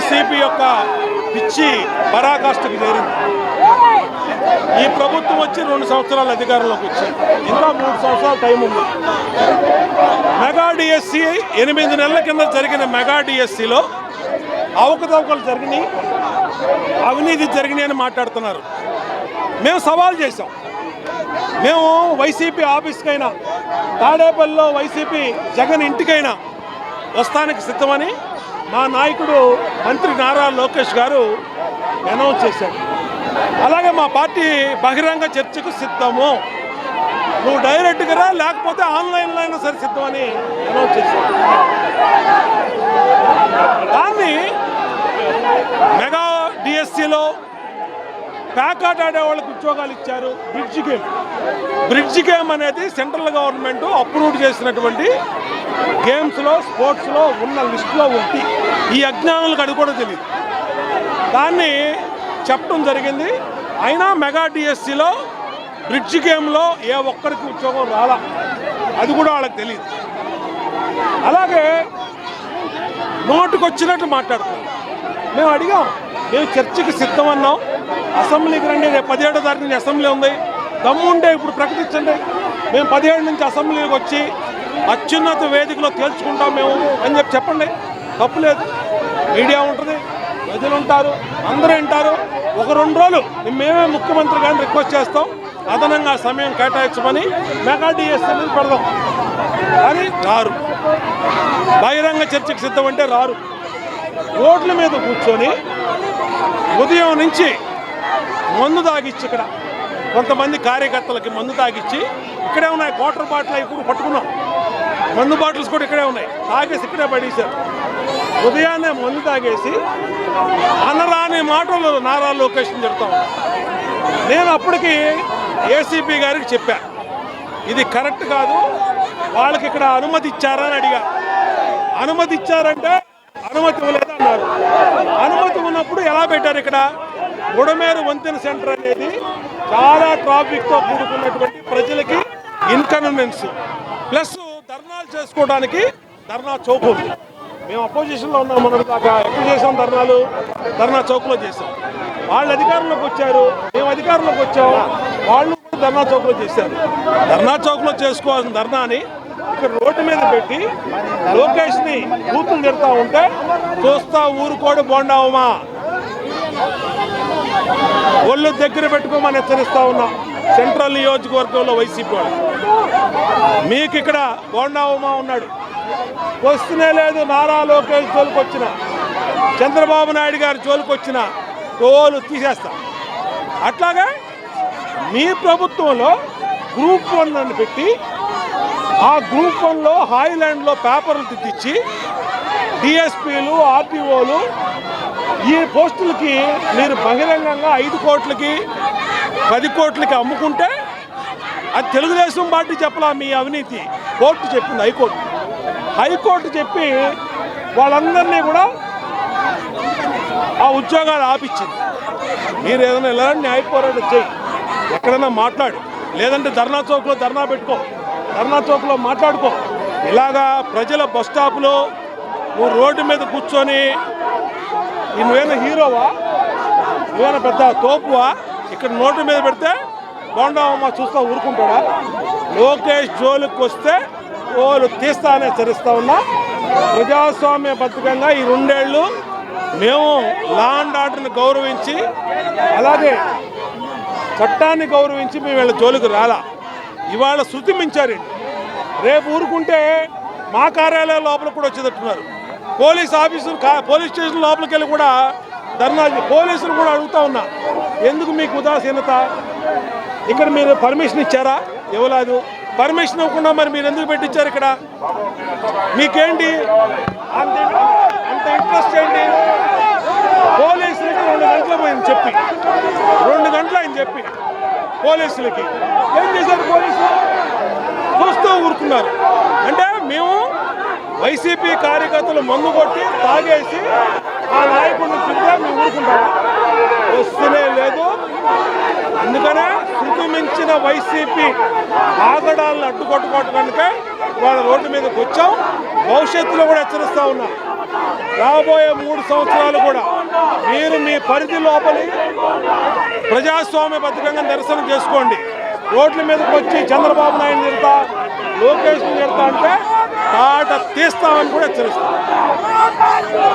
YCP యొక్క పిచ్చి పరాకాష్ఠకు చేరింది. ఈ ప్రభుత్వం వచ్చి 2 సంవత్సరాల అధికారంలోకి వచ్చి ఇంకా 3 సంవత్సరాల టైం ఉంది. మెగా డిఎస్సి 8 నెలల కింద జరిగిన మెగా డిఎస్సిలో అవకతవకలు జరిగినాయి, అవినీతి జరిగినాయి అని మాట్లాడుతున్నారు. మేము సవాల్ చేసాం. మేము వైసీపీ ఆఫీస్కైనా, తాడేపల్లిలో వైసీపీ జగన్ ఇంటికైనా వస్తానికి సిద్ధమని మా నాయకుడు మంత్రి నారా లోకేష్ గారు అనౌన్స్ చేశాడు. అలాగే మా పార్టీ బహిరంగ చర్చకు సిద్ధము, నువ్వు డైరెక్ట్గా రా, లేకపోతే ఆన్లైన్లో అయినా సరే సిద్ధమని అనౌన్స్ చేశాడు. దాన్ని మెగా డిఎస్సిలో ప్యాకాట్ ఆడే వాళ్ళకి ఉద్యోగాలు ఇచ్చారు. బ్రిడ్జ్ గేమ్ అనేది సెంట్రల్ గవర్నమెంట్ అప్రూవ్ చేసినటువంటి గేమ్స్లో, స్పోర్ట్స్లో ఉన్న లిస్టులో ఉంది. ఈ అజ్ఞానులకు అది కూడా తెలియదు. దాన్ని చెప్పడం జరిగింది. అయినా మెగా డిఎస్సిలో బ్రిడ్జ్ గేమ్లో ఏ ఒక్కరికి ఉద్యోగం రాలా, అది కూడా వాళ్ళకి తెలియదు. అలాగే నోటుకొచ్చినట్టు మాట్లాడుతున్నాం. మేము అడిగాం, మేము చర్చకి సిద్ధం అన్నాం, అసెంబ్లీకి రండి, రేపు 17వ తారీఖు నుంచి అసెంబ్లీ ఉంది, దమ్ముంటే ఇప్పుడు ప్రకటించండి, మేము 17 నుంచి అసెంబ్లీకి వచ్చి అత్యున్నత వేదికలో తేల్చుకుంటాం మేము అని చెప్పండి. తప్పులేదు, మీడియా ఉంటుంది, ప్రజలు ఉంటారు, అందరూ వింటారు. 1-2 రోజులు మేమే ముఖ్యమంత్రి గారిని రిక్వెస్ట్ చేస్తాం, అదనంగా సమయం కేటాయించమని మెగా డిఎస్సీ మీద పెడదాం. కానీ రారు, బహిరంగ చర్చకు సిద్ధం అంటే రారు. రోడ్ల మీద కూర్చొని ఉదయం నుంచి మందు తాగిచ్చి, ఇక్కడ కొంతమంది కార్యకర్తలకి మందు తాగిచ్చి, ఇక్కడే ఉన్నాయి వాటర్ బాటిల్, అవి కూడా పట్టుకున్నాం, మందు బాటిల్స్ కూడా ఇక్కడే ఉన్నాయి, తాగేసి ఇక్కడే పడేశారు. ఉదయాన్నే మందు తాగేసి అనరాని మాటలు నారా లోకేష్ చెప్తా ఉన్నాను. నేను అప్పటికి ఏసీపీ గారికి చెప్పా, ఇది కరెక్ట్ కాదు, వాళ్ళకి ఇక్కడ అనుమతి ఇచ్చారా అని అడిగా. అనుమతి ఇచ్చారంటే అనుమతి ఇవ్వలేదన్నారు. అనుమతి ఉన్నప్పుడు ఎలా పెట్టారు? ఇక్కడ బుడమేరు వంతెన సెంటర్ అనేది చాలా ట్రాఫిక్తో కూడుకున్నటువంటి ప్రజలకి ఇన్కన్వీనియన్స్, ప్లస్ ధర్నాలు చేసుకోవడానికి ధర్నా చౌక్ ఉంది. మేము అపోజిషన్లో ఉన్నాం, మనం దాకా ఎప్పుడు చేసాం ధర్నాలు? ధర్నా చౌక్లో చేసాం. వాళ్ళు అధికారంలోకి వచ్చారు, మేము అధికారంలోకి వచ్చాం, వాళ్ళు ధర్నా చౌక్లో చేశారు. ధర్నా చౌక్లో చేసుకోవాల్సిన ధర్నాని ఇక్కడ రోడ్డు మీద పెట్టి లోకేష్ని బూతులు తిడతా ఉంటే చూస్తా ఊరుకోడు బోండావమా, ఒళ్ళు దగ్గర పెట్టుకోమని హెచ్చరిస్తా ఉన్నా. సెంట్రల్ నియోజకవర్గంలో వైసీపీ వాళ్ళు మీకు ఇక్కడ బోండావమా ఉన్నాడు, వస్తూనే లేదు. నారా లోకేష్ జోలికి వచ్చిన, చంద్రబాబు నాయుడు గారి జోలికి వచ్చిన తోలు తీసేస్తా. అట్లాగే మీ ప్రభుత్వంలో గ్రూప్ 1 అని పెట్టి, ఆ గ్రూప్ 1లో హాయిలాండ్లో పేపర్లు తిట్టించి డిఎస్పీలు, ఆర్టీఓలు ఈ పోస్టులకి మీరు బహిరంగంగా 5 కోట్లకి 10 కోట్లకి అమ్ముకుంటే అది తెలుగుదేశం పార్టీ చెప్పలా, మీ అవినీతి కోర్టు చెప్పింది, హైకోర్టు చెప్పి వాళ్ళందరినీ కూడా ఆ ఉద్యోగాలు ఆపిచ్చింది. మీరు ఏదైనా ఎలాంటి న్యాయ పోరాటం చేయి, ఎక్కడైనా మాట్లాడు, లేదంటే ధర్నా చౌక్లో ధర్నా పెట్టుకో, ధర్నా చౌక్లో మాట్లాడుకో. ఇలాగా ప్రజల బస్ స్టాప్లో నువ్వు రోడ్డు మీద కూర్చొని నువ్వేనా హీరోవా, నువ్వేనా పెద్ద తోపువా, ఇక్కడ నోటు మీద పెడితే బోండావమ్మ చూస్తా ఊరుకుంటాడా? లోకేష్ జోలికి వస్తే ఓలు తీస్తానే హెచ్చరిస్తా ఉన్నా. ప్రజాస్వామ్యబద్ధంగా ఈ 2 ఏళ్ళు మేము లా అండ్ ఆర్డర్ని గౌరవించి, అలాగే చట్టాన్ని గౌరవించి మేము వీళ్ళ జోలికి రాలా. ఇవాళ శృతి మించారండి. రేపు ఊరుకుంటే మా కార్యాలయం లోపల కూడా వచ్చేటట్టున్నారు. పోలీస్ ఆఫీసులు, పోలీస్ స్టేషన్ లోపలికి వెళ్ళి కూడా ధర్నా, పోలీసులు కూడా అడుగుతా ఉన్నా, ఎందుకు మీకు ఉదాసీనత? ఇక్కడ మీరు పర్మిషన్ ఇచ్చారా? ఇవ్వలేదు. పర్మిషన్ ఇవ్వకుండా మరి మీరు ఎందుకు పెట్టించారు ఇక్కడ? మీకేంటి అంత ఇంట్రెస్ట్ ఏంటి? పోలీసులకి 2 గంటలు ఆయన చెప్పి 2 గంటలు ఆయన చెప్పి పోలీసులకి ఏం చేశారు? పోలీసులు చూస్తూ ఊరుకున్నారు. అంటే మేము వైసీపీ కార్యకర్తలు మందు కొట్టి తాగేసి ఆ నాయకుడిని తిరిగా మేము ఊరుకుంటాం, వస్తూనే లేదు. అందుకనే శృతి మించిన వైసీపీ ఆగడాలను అడ్డుకొట్టుకోవటానికే వాళ్ళ రోడ్డు మీదకి వచ్చాం. భవిష్యత్తులో కూడా హెచ్చరిస్తా ఉన్నా, రాబోయే 3 సంవత్సరాలు కూడా మీరు మీ పరిధి లోపలి ప్రజాస్వామ్యబద్ధంగా నిరసన చేసుకోండి. రోడ్ల మీదకి వచ్చి చంద్రబాబు నాయుడు తిడతా, లోకేష్ తిడతా అంటే తాట తీస్తామని కూడా హెచ్చరిస్తాం.